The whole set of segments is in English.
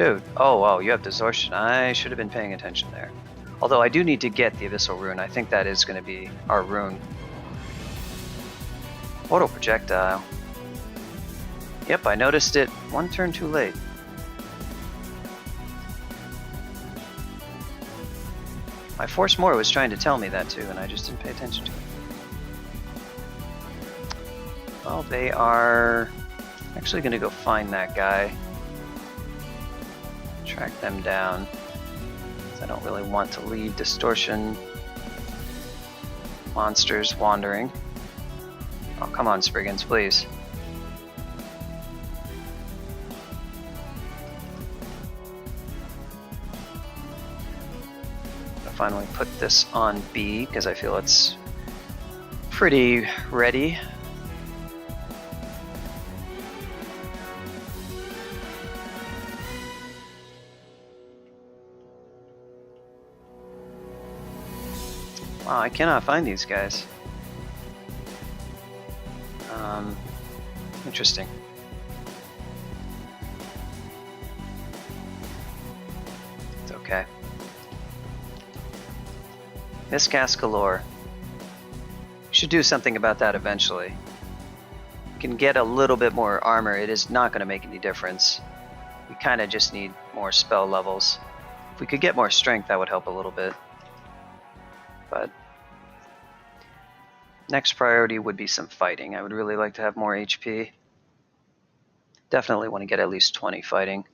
Dude, oh wow, you have distortion. I should have been paying attention there. Although I do need to get the Abyssal Rune. I think that is going to be our rune. Auto projectile. Yep, I noticed it one turn too late. My Force More was trying to tell me that too, and I just didn't pay attention to it. Well, they are actually going to go find that guy. Track them down. I don't really want to leave distortion monsters wandering. Oh, come on, Spriggans, please. I'll finally put this on B because I feel it's pretty ready. Wow, I cannot find these guys. Interesting. It's okay. Miscast galore. Should do something about that eventually. We can get a little bit more armor. It is not going to make any difference. We kind of just need more spell levels. If we could get more strength, that would help a little bit. But next priority would be some fighting. I would really like to have more HP. Definitely want to get at least 20 fighting.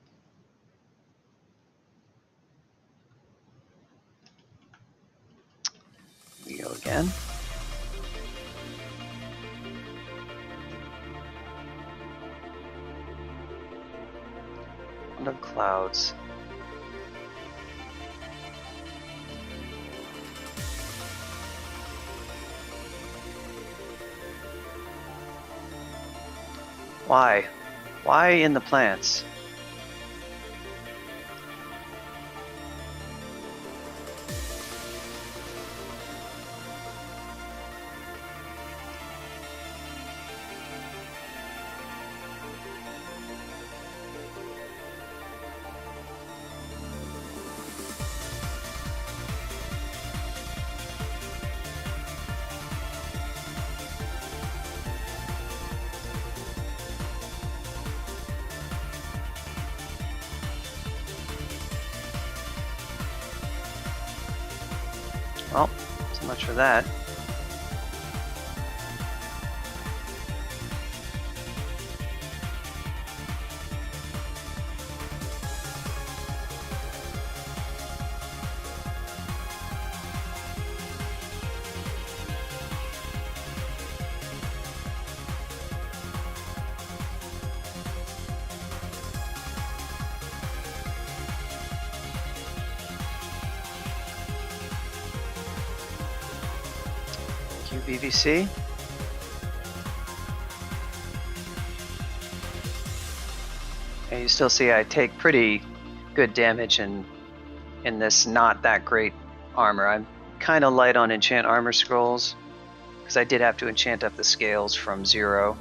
We go again. Under clouds. Why? Why in the plants? Well, so much for that. BVC. And you still see I take pretty good damage in this not that great armor. I'm kind of light on enchant armor scrolls because I did have to enchant up the scales from 0.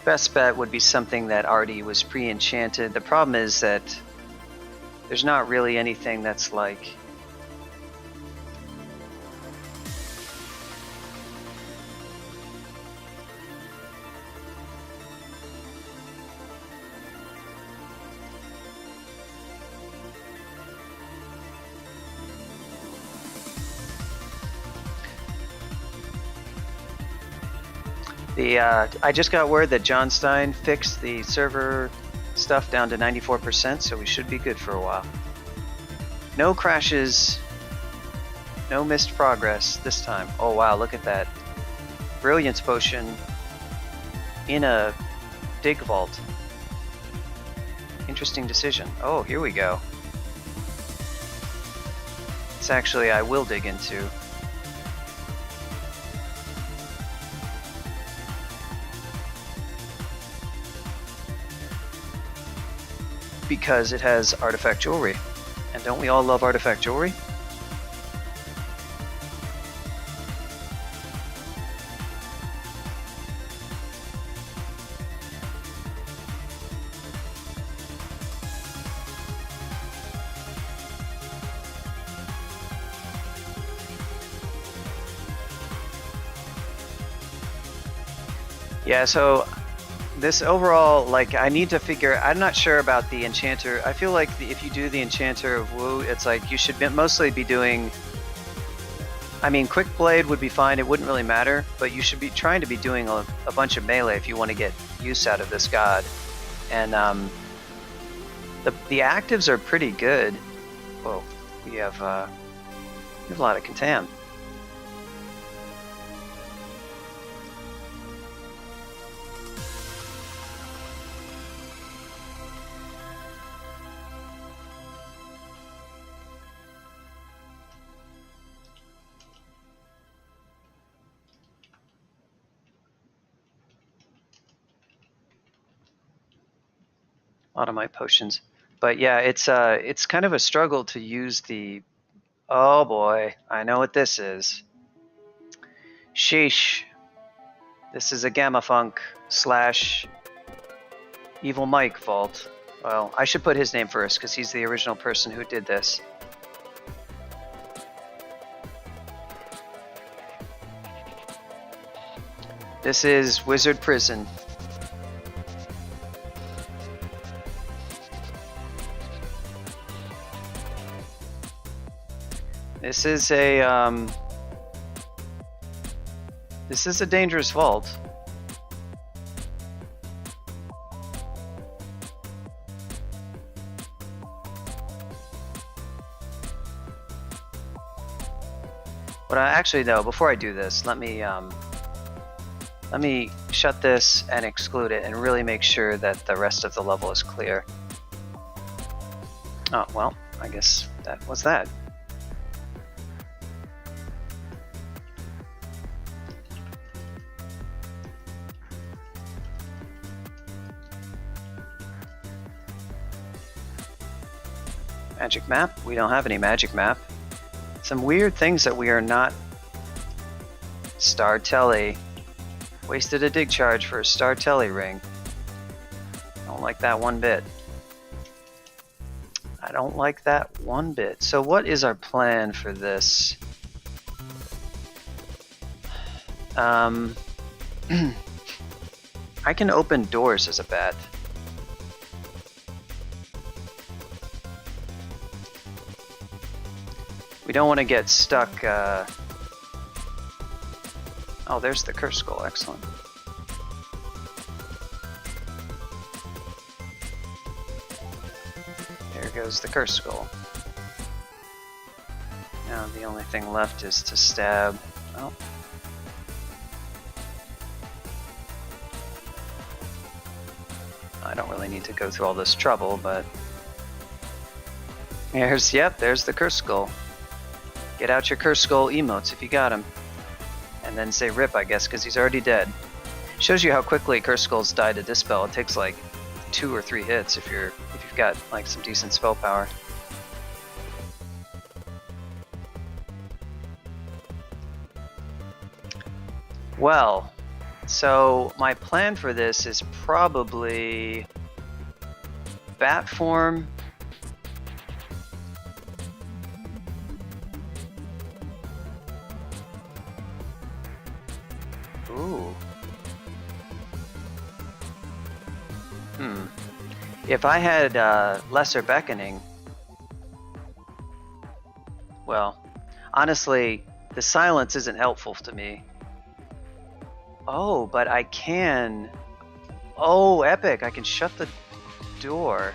Best bet would be something that already was pre-enchanted. The problem is that there's not really anything that's like I just got word that John Stein fixed the server stuff down to 94%, so we should be good for a while. No crashes, no missed progress this time. Oh wow, look at that. Brilliance potion in a dig vault. Interesting decision. Oh, here we go. It's actually I will dig into. Because it has artifact jewelry. And don't we all love artifact jewelry? Yeah, so this overall, like, I need to figure, I'm not sure about the Enchanter. I feel like if you do the Enchanter of Wu, it's like you should mostly be doing, I mean, Quick Blade would be fine, it wouldn't really matter, but you should be trying to be doing a bunch of melee if you want to get use out of this god. And the actives are pretty good. Whoa, we have a lot of contam. A lot of my potions. But yeah, it's kind of a struggle to use the, oh boy, I know what this is. Sheesh. This is a Gamma Funk / Evil Mike vault. Well, I should put his name first because he's the original person who did this. This is Wizard Prison. This is a dangerous vault. But actually, though, before I do this, let me shut this and exclude it and really make sure that the rest of the level is clear. Oh, well, I guess that was that. Magic map? We don't have any magic map. Some weird things that we are not. Star Telly. Wasted a dig charge for a Star Telly ring. Don't like that one bit. I don't like that one bit. So what is our plan for this? I can open doors as a bat. We don't want to get stuck. Oh, there's the Curse Skull. Excellent. There goes the Curse Skull. Now the only thing left is to stab. Oh. I don't really need to go through all this trouble, but there's the Curse Skull. Get out your Curse Skull emotes if you got him. And then say rip, I guess, because he's already dead. Shows you how quickly Curse Skulls die to dispel. It takes like 2 or 3 hits if you've got like some decent spell power. Well, so my plan for this is probably bat form. Ooh. If I had Lesser Beckoning, well, honestly, the silence isn't helpful to me. Oh, but I can. Oh, epic! I can shut the door,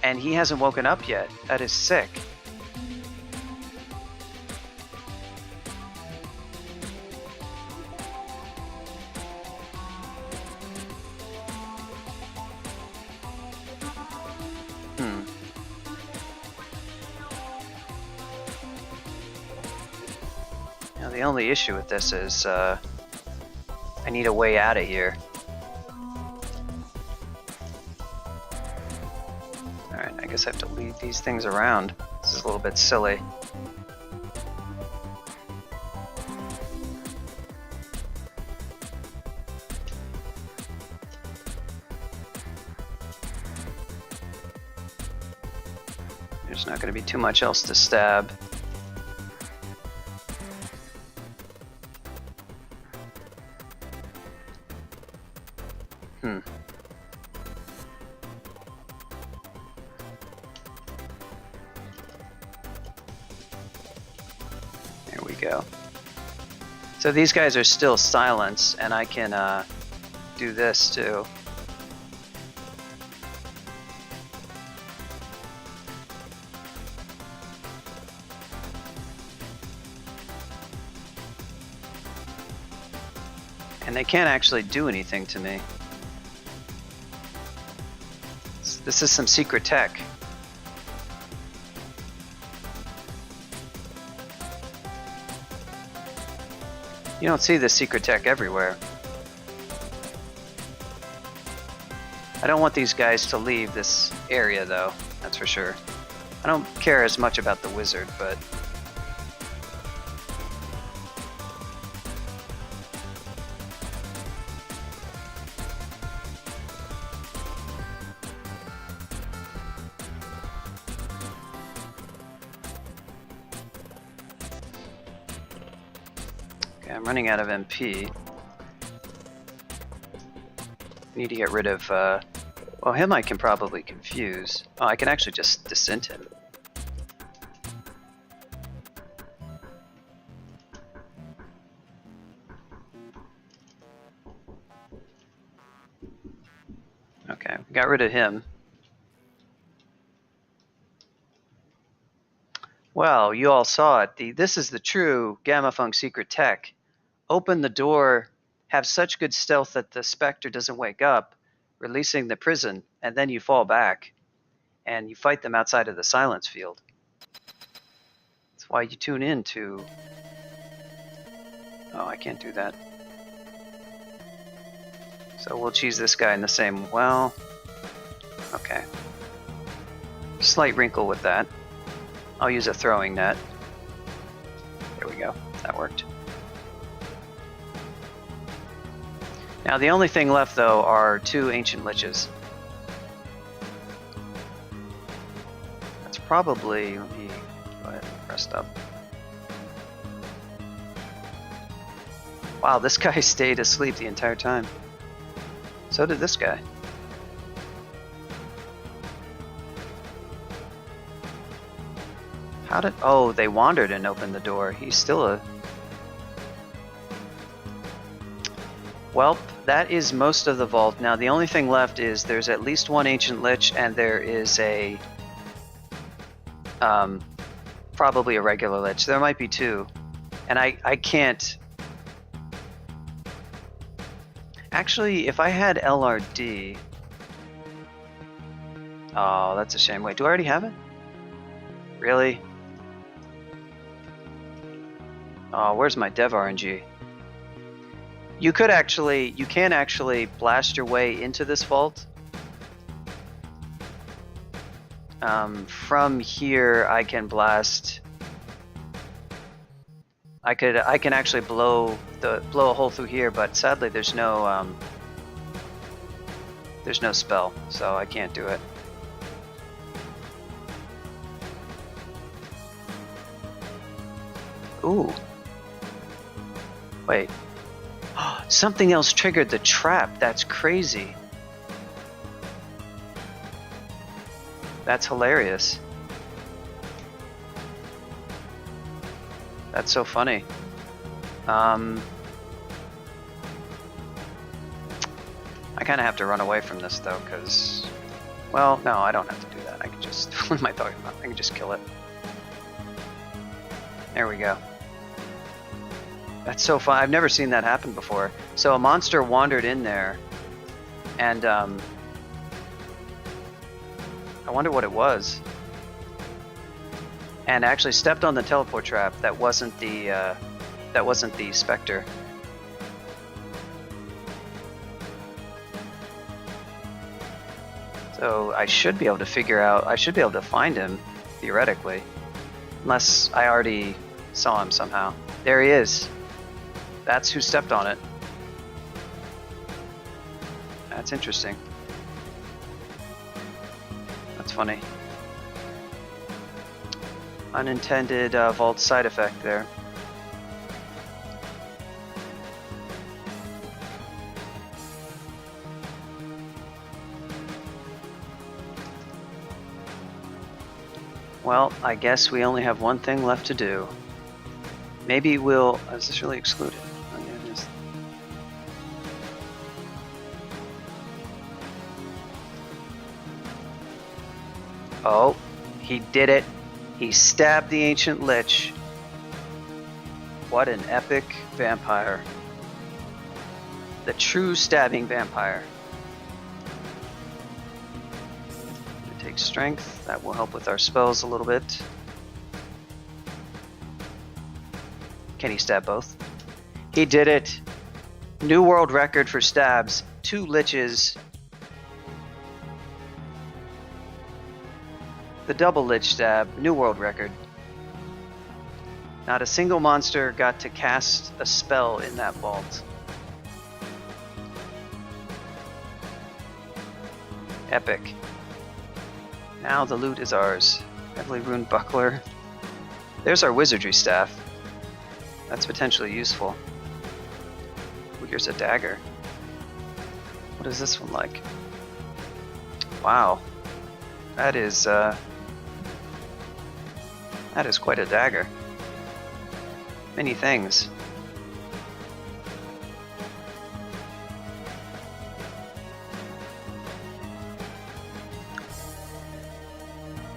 and he hasn't woken up yet. That is sick. Now the only issue with this is I need a way out of here. Alright, I guess I have to leave these things around. This is a little bit silly. There's not going to be too much else to stab. go. So these guys are still silenced, and I can do this too. And they can't actually do anything to me. This is some secret tech. You don't see this secret tech everywhere. I don't want these guys to leave this area though, that's for sure. I don't care as much about the wizard, but... Okay, I'm running out of MP. Need to get rid of, well, him I can probably confuse. Oh, I can actually just dissent him. Okay, we got rid of him. Well, you all saw it. This is the true Gamma Funk secret tech. Open the door, have such good stealth that the Spectre doesn't wake up, releasing the prison, and then you fall back, and you fight them outside of the silence field. That's why you tune in to... Oh, I can't do that. So we'll cheese this guy in the same... Well... Okay. Slight wrinkle with that. I'll use a throwing net. There we go. That worked. Now the only thing left though are 2 ancient liches. That's probably, let me go ahead and rest up. Wow, this guy stayed asleep the entire time. So did this guy. How did, oh, they wandered and opened the door. He's still a... Well, that is most of the vault. Now the only thing left is there's at least 1 ancient lich and there is a probably a regular lich. There might be 2. And I can't... Actually, if I had LRD... Oh, that's a shame. Wait, do I already have it? Really? Oh, where's my dev RNG? You can actually blast your way into this vault. From here, I can blast. I can actually blow a hole through here, but sadly there's no spell, so I can't do it. Ooh. Wait. Something else triggered the trap. That's crazy. That's hilarious. That's so funny. I kind of have to run away from this though, because... Well, no, I don't have to do that. I can just... What am I talking about? I can just kill it. There we go. That's so fun. I've never seen that happen before. So a monster wandered in there, and I wonder what it was. And actually stepped on the teleport trap. That wasn't the Spectre. So I should be able to figure out. I should be able to find him theoretically, unless I already saw him somehow. There he is. That's who stepped on it. That's interesting. That's funny. Unintended vault side effect there. Well, I guess we only have one thing left to do. Maybe we'll... is this really excluded? Oh, yeah, it is. Oh, he did it. He stabbed the Ancient Lich. What an epic vampire. The true stabbing vampire. It takes strength. That will help with our spells a little bit. Can he stab both? He did it. New world record for stabs. 2 liches. The double lich stab. New world record. Not a single monster got to cast a spell in that vault. Epic. Now the loot is ours. Heavily runed buckler. There's our wizardry staff. That's potentially useful. Ooh, here's a dagger. What is this one like? Wow. That is quite a dagger. Many things.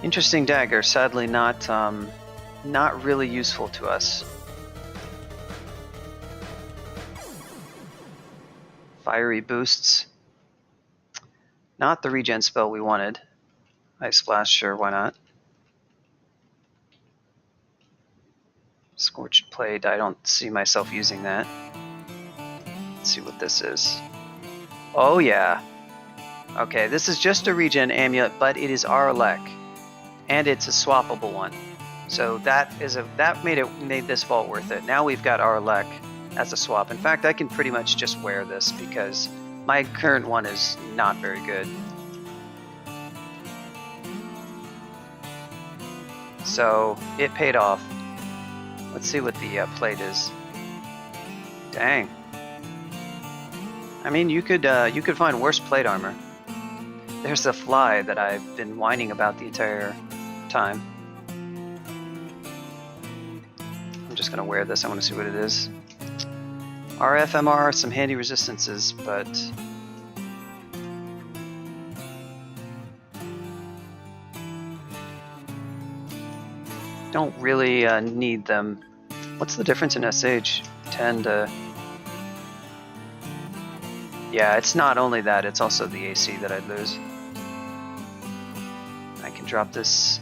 Interesting dagger, sadly not really useful to us. Fiery boosts. Not the regen spell we wanted. Ice Blast, sure, why not? Scorched Blade, I don't see myself using that. Let's see what this is. Oh yeah. Okay, this is just a regen amulet, but it is Arlek. And it's a swappable one. So that made this vault worth it. Now we've got Arlek as a swap. In fact, I can pretty much just wear this because my current one is not very good. So it paid off. Let's see what the plate is. Dang. I mean, you could find worse plate armor. There's the fly that I've been whining about the entire time. I'm just gonna wear this. I want to see what it is. RFMR, some handy resistances, but don't really need them. What's the difference in SH? 10 to... Yeah, it's not only that, it's also the AC that I'd lose. I can drop this.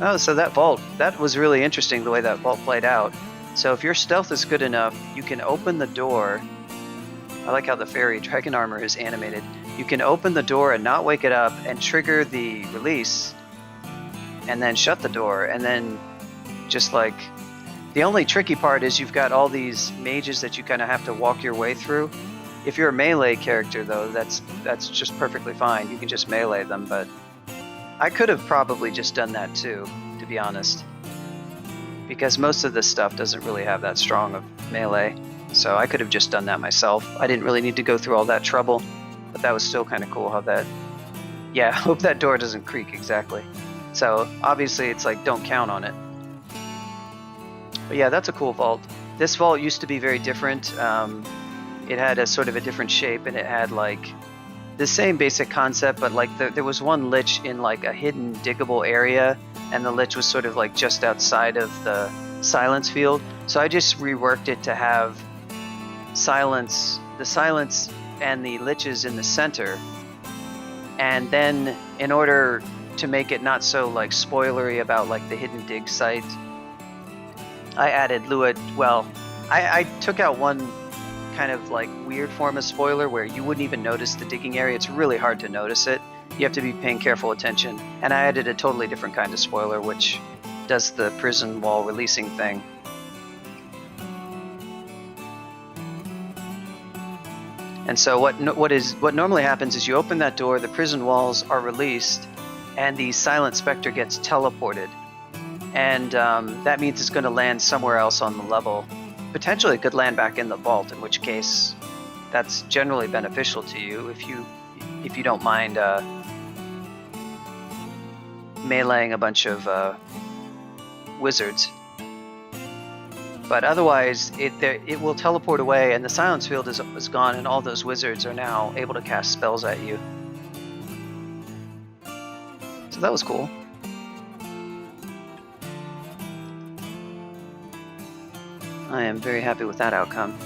Oh, so that vault, that was really interesting the way that vault played out. So if your stealth is good enough, you can open the door. I like how the fairy dragon armor is animated. You can open the door and not wake it up and trigger the release and then shut the door and then just like... The only tricky part is you've got all these mages that you kind of have to walk your way through. If you're a melee character though, that's just perfectly fine. You can just melee them, but I could have probably just done that too, to be honest. Because most of this stuff doesn't really have that strong of melee. So I could have just done that myself. I didn't really need to go through all that trouble, but that was still kind of cool how that... Yeah, I hope that door doesn't creak, exactly. So obviously it's like, don't count on it. But yeah, that's a cool vault. This vault used to be very different. It had a sort of a different shape, and it had like the same basic concept, but like there was one lich in like a hidden diggable area, and the lich was sort of like just outside of the silence field. So I just reworked it to have the silence and the liches in the center. And then in order to make it not so like spoilery about like the hidden dig site, I added Lua. Well, I took out one kind of like weird form of spoiler where you wouldn't even notice the digging area. It's really hard to notice it. You have to be paying careful attention. And I added a totally different kind of spoiler which does the prison wall releasing thing. And so what normally happens is you open that door, the prison walls are released, and the Silent Spectre gets teleported. And that means it's going to land somewhere else on the level. Potentially it could land back in the vault, in which case that's generally beneficial to you if you don't mind meleeing a bunch of wizards. But otherwise, it will teleport away, and the silence field is gone, and all those wizards are now able to cast spells at you. So that was cool. I am very happy with that outcome.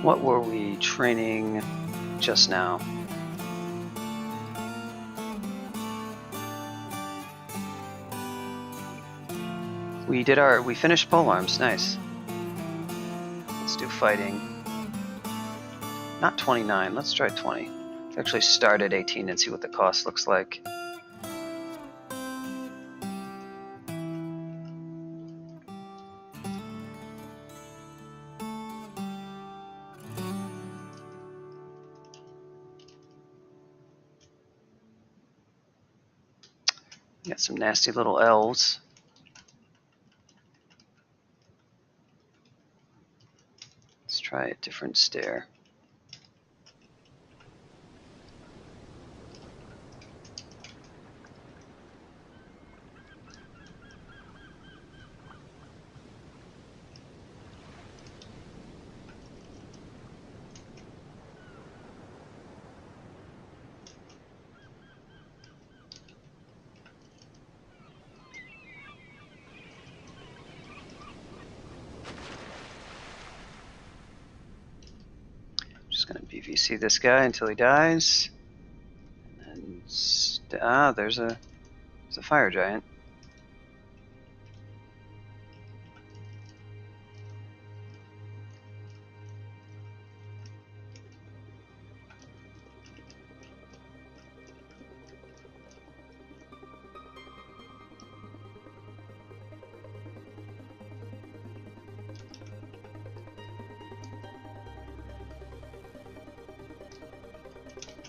What were we training just now? We finished polearms, nice. Let's do fighting. Not 29, let's try 20. Let's actually start at 18 and see what the cost looks like. Got some nasty little elves. Let's try a different stair. Just gonna BVC this guy until he dies. And there's a fire giant.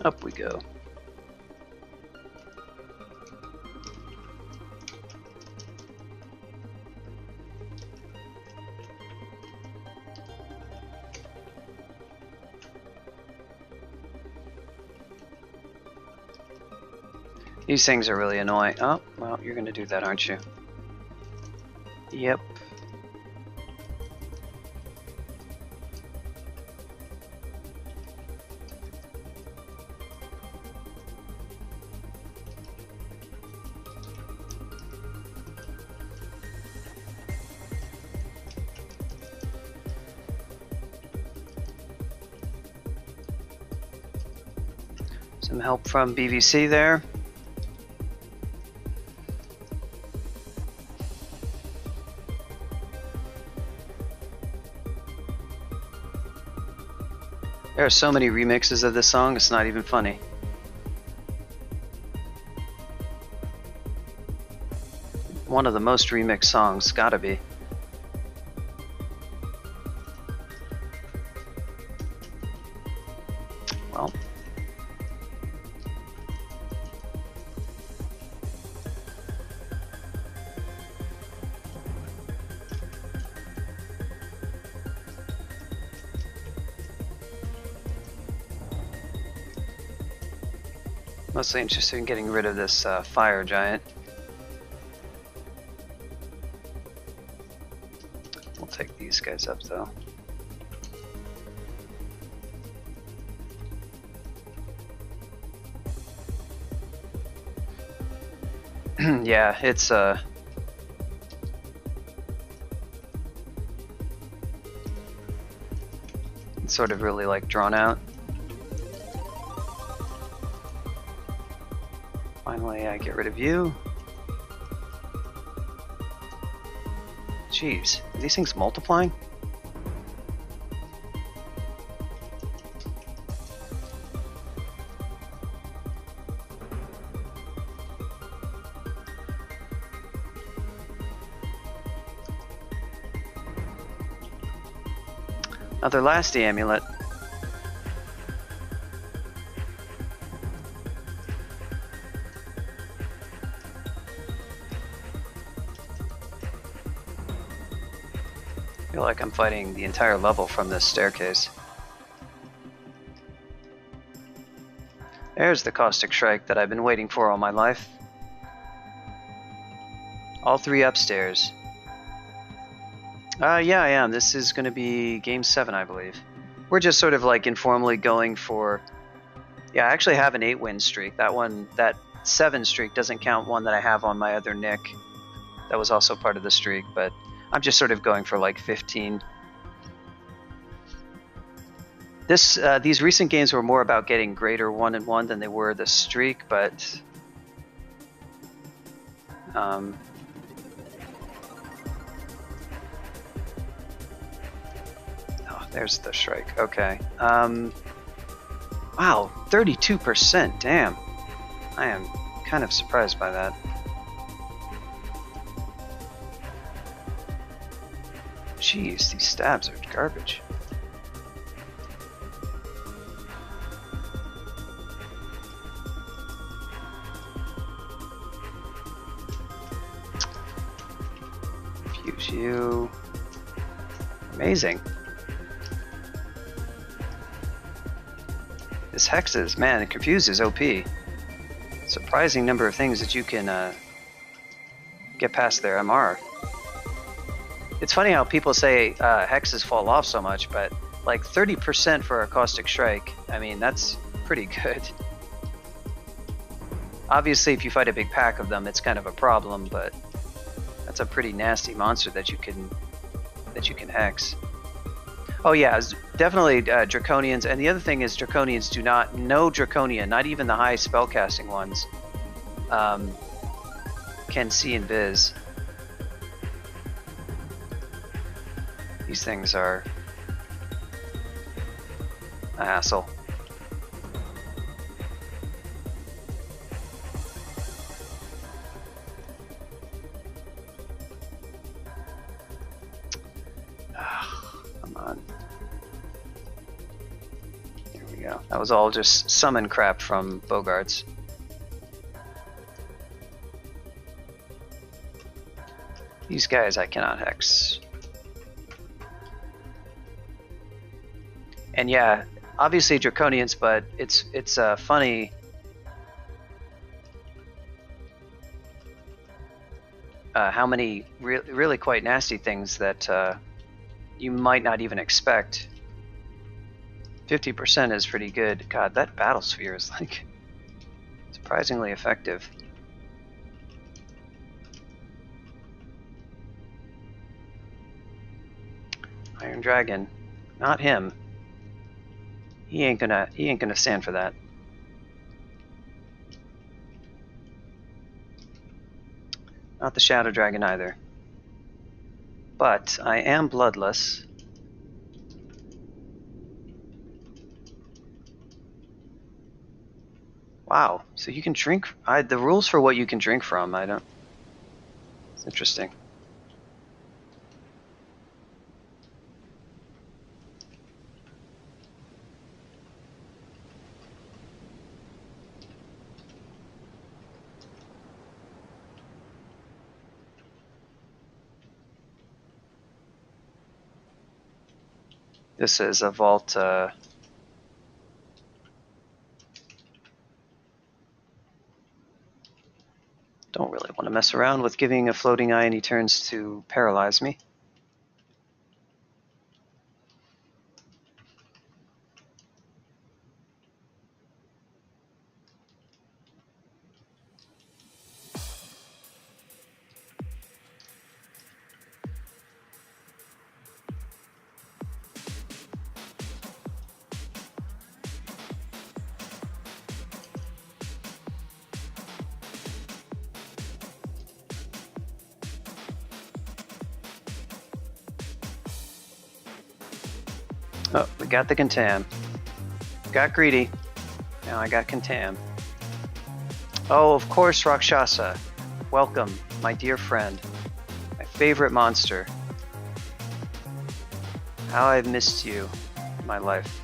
Up we go. These things are really annoying. Oh, well, you're gonna do that, aren't you? Yep. Some help from BVC there. There are so many remixes of this song, it's not even funny. One of the most remixed songs, gotta be. Well. Mostly interested in getting rid of this fire giant. We'll take these guys up though. Yeah, it's sort of really like drawn out. Finally, I get rid of you. Jeez, are these things multiplying? Another lasty amulet. feel like I'm fighting the entire level from this staircase. There's the Caustic Shrike that I've been waiting for all my life. All three upstairs. Yeah, I am. This is going to be game 7, I believe. We're just sort of like informally going for... Yeah, I actually have an 8-win streak. That 7 streak doesn't count one that I have on my other Nick. That was also part of the streak, but I'm just sort of going for like 15. These recent games were more about getting greater 1-1 than they were the streak, but oh, there's the Shrike. Okay. Wow, 32%. Damn. I am kind of surprised by that. Jeez, these stabs are garbage. Fuse you. Amazing. This hexes, man, it confuses OP. Surprising number of things that you can get past their MR. It's funny how people say hexes fall off so much, but like 30% for a Caustic Shrike, I mean, that's pretty good. Obviously, if you fight a big pack of them, it's kind of a problem, but that's a pretty nasty monster that you can hex. Oh yeah, definitely Draconians, and the other thing is Draconians do not, no Draconian, not even the high spellcasting ones, can see invis. These things are a hassle. Come on. Here we go. That was all just summon crap from Bogarts. These guys I cannot hex. And yeah, obviously Draconians, but it's funny. How many really quite nasty things that you might not even expect. 50% is pretty good. God, that battle sphere is like surprisingly effective. Iron Dragon, not him. He ain't gonna stand for that. Not the Shadow Dragon either. But I am bloodless. Wow, so you can drink. The rules for what you can drink from, I don't. It's interesting. This is a vault. Don't really want to mess around with giving a floating eye any turns to paralyze me. Oh, we got the Contam. Got greedy. Now I got Contam. Oh, of course, Rakshasa. Welcome, my dear friend. My favorite monster. How I've missed you in my life.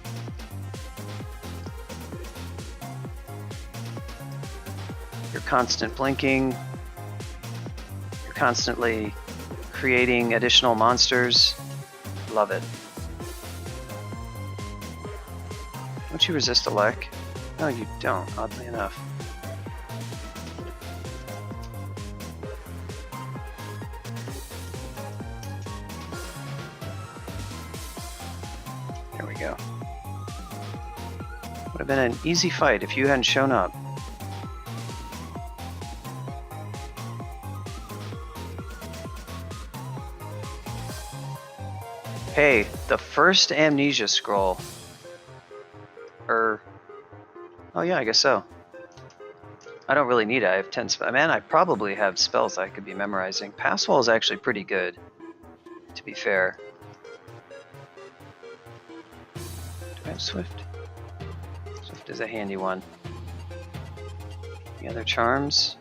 You're constant blinking. You're constantly creating additional monsters. Love it. Don't you resist a lek? No, you don't, oddly enough. There we go. Would have been an easy fight if you hadn't shown up. Hey, the first amnesia scroll. Oh yeah, I guess so. I don't really need it. I have 10 spells. Man, I probably have spells I could be memorizing. Passwall is actually pretty good, to be fair. Do I have Swift? Swift is a handy one. Any other charms?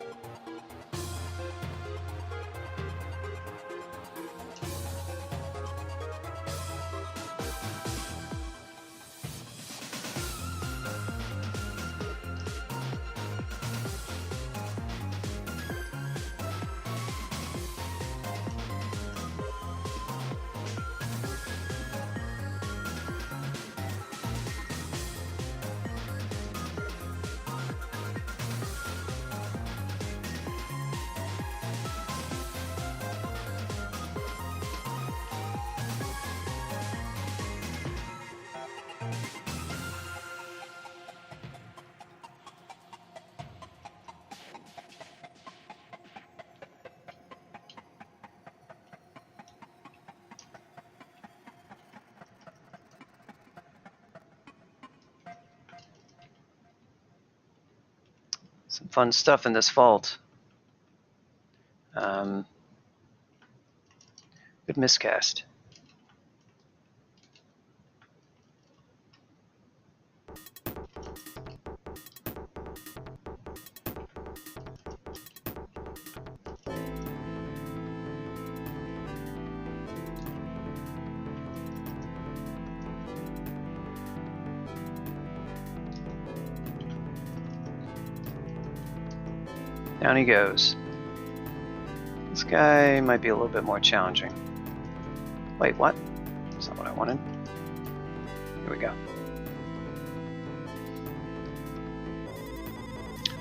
Some fun stuff in this vault. Good miscast. Down he goes. This guy might be a little bit more challenging. Wait, what? That's not what I wanted. Here we go.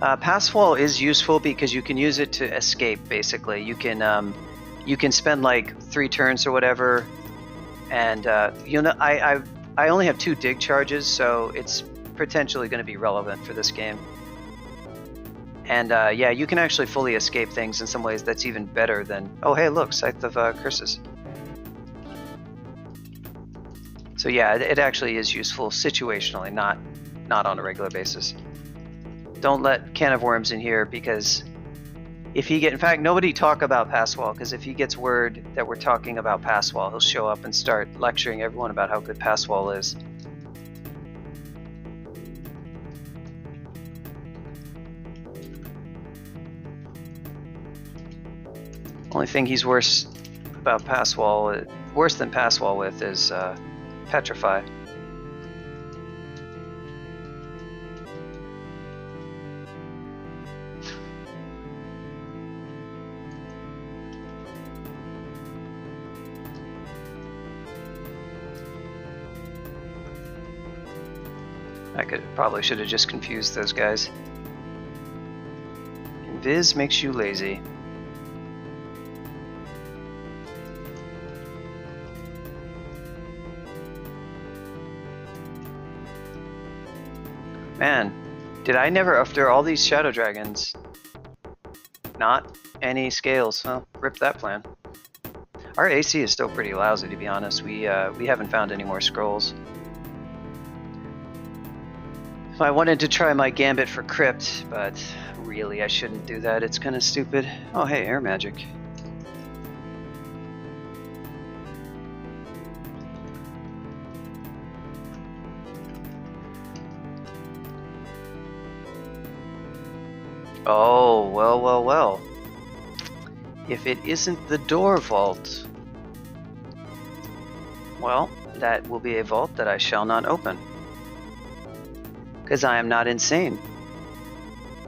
Passwall is useful because you can use it to escape, basically. You can spend like 3 turns or whatever, and you know, I only have 2 dig charges, so it's potentially going to be relevant for this game. And yeah, you can actually fully escape things in some ways. That's even better than... Oh, hey, look, Scythe of Curses. So yeah, it actually is useful situationally, not on a regular basis. Don't let Can of Worms in here, because if he in fact, nobody talk about Passwall, because if he gets word that we're talking about Passwall, he'll show up and start lecturing everyone about how good Passwall is. Only thing he's worse than Passwall with is Petrify. Probably should have just confused those guys. Invis makes you lazy. Man, did I never, after all these Shadow Dragons, not any scales? Well, rip that plan. Our AC is still pretty lousy, to be honest. We haven't found any more scrolls. I wanted to try my Gambit for Crypt, but really I shouldn't do that. It's kind of stupid. Oh hey, air magic. Oh, well, well, well. If it isn't the door vault, well, that will be a vault that I shall not open. Because I am not insane.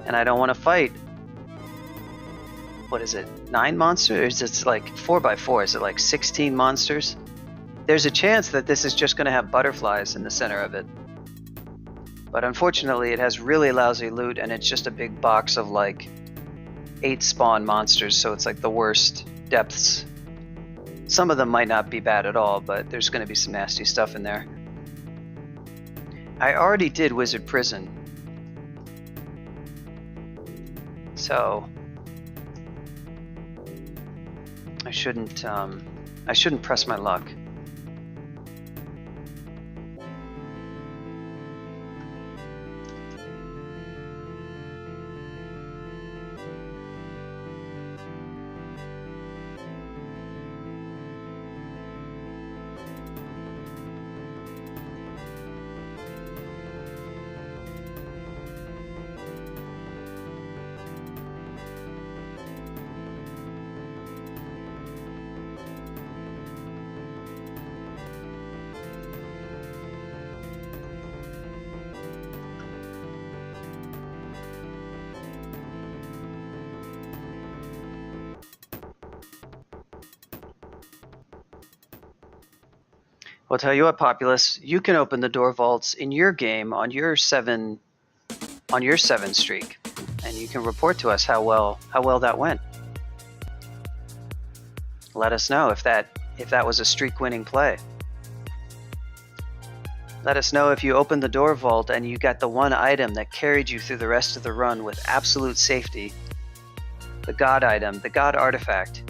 And I don't want to fight. What is it? 9 monsters? It's like 4x4. Is it like 16 monsters? there's a chance that this is just going to have butterflies in the center of it. But unfortunately, it has really lousy loot, and it's just a big box of like 8 spawn monsters, so it's like the worst depths. Some of them might not be bad at all, but there's going to be some nasty stuff in there. I already did Wizard Prison, so I shouldn't press my luck. Well, tell you what, Populous, you can open the door vaults in your game on your 7 streak, and you can report to us how well that went. Let us know if that was a streak-winning play. Let us know if you opened the door vault and you got the one item that carried you through the rest of the run with absolute safety. The God item, the God artifact.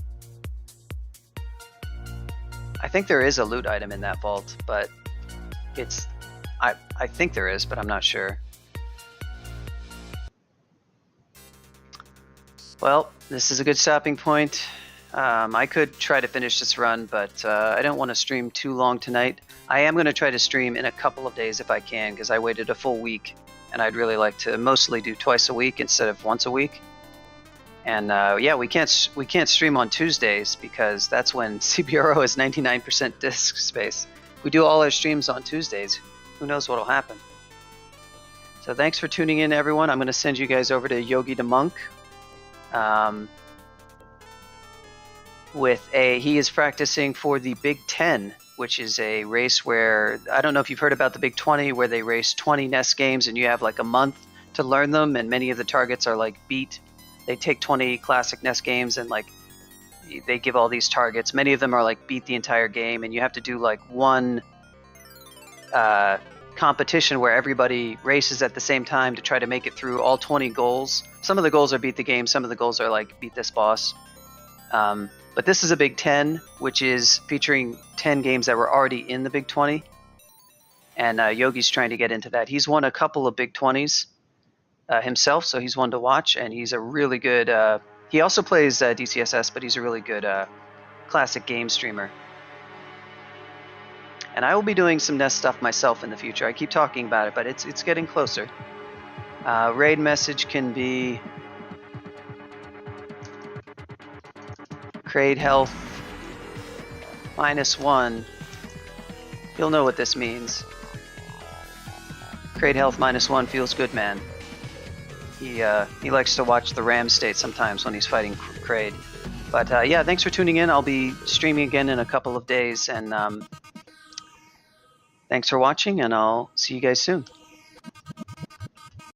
I think there is a loot item in that vault, but I think there is, but I'm not sure. Well, this is a good stopping point. I could try to finish this run, but I don't want to stream too long tonight. I am going to try to stream in a couple of days if I can, because I waited a full week, and I'd really like to mostly do twice a week instead of once a week. And yeah, we can't stream on Tuesdays because that's when CBRO has 99% disk space. If we do all our streams on Tuesdays, who knows what'll happen. So thanks for tuning in, everyone. I'm going to send you guys over to Yogi the Monk. He is practicing for the Big 10, which is a race where, I don't know if you've heard about the Big 20, where they race 20 NES games and you have like a month to learn them, and many of the targets are like they take 20 classic NES games and like they give all these targets. Many of them are like beat the entire game, and you have to do like one competition where everybody races at the same time to try to make it through all 20 goals. Some of the goals are beat the game, some of the goals are like beat this boss. But this is a Big 10, which is featuring 10 games that were already in the Big 20. And Yogi's trying to get into that. He's won a couple of Big 20s himself, so he's one to watch, and he's a really good... he also plays DCSS, but he's a really good classic game streamer. And I will be doing some NES stuff myself in the future. I keep talking about it, but it's getting closer. Raid message can be... Crade health -1. You'll know what this means. Crade health -1 feels good, man. He likes to watch the Ram state sometimes when he's fighting Crade. But yeah, thanks for tuning in. I'll be streaming again in a couple of days, and thanks for watching, and I'll see you guys soon.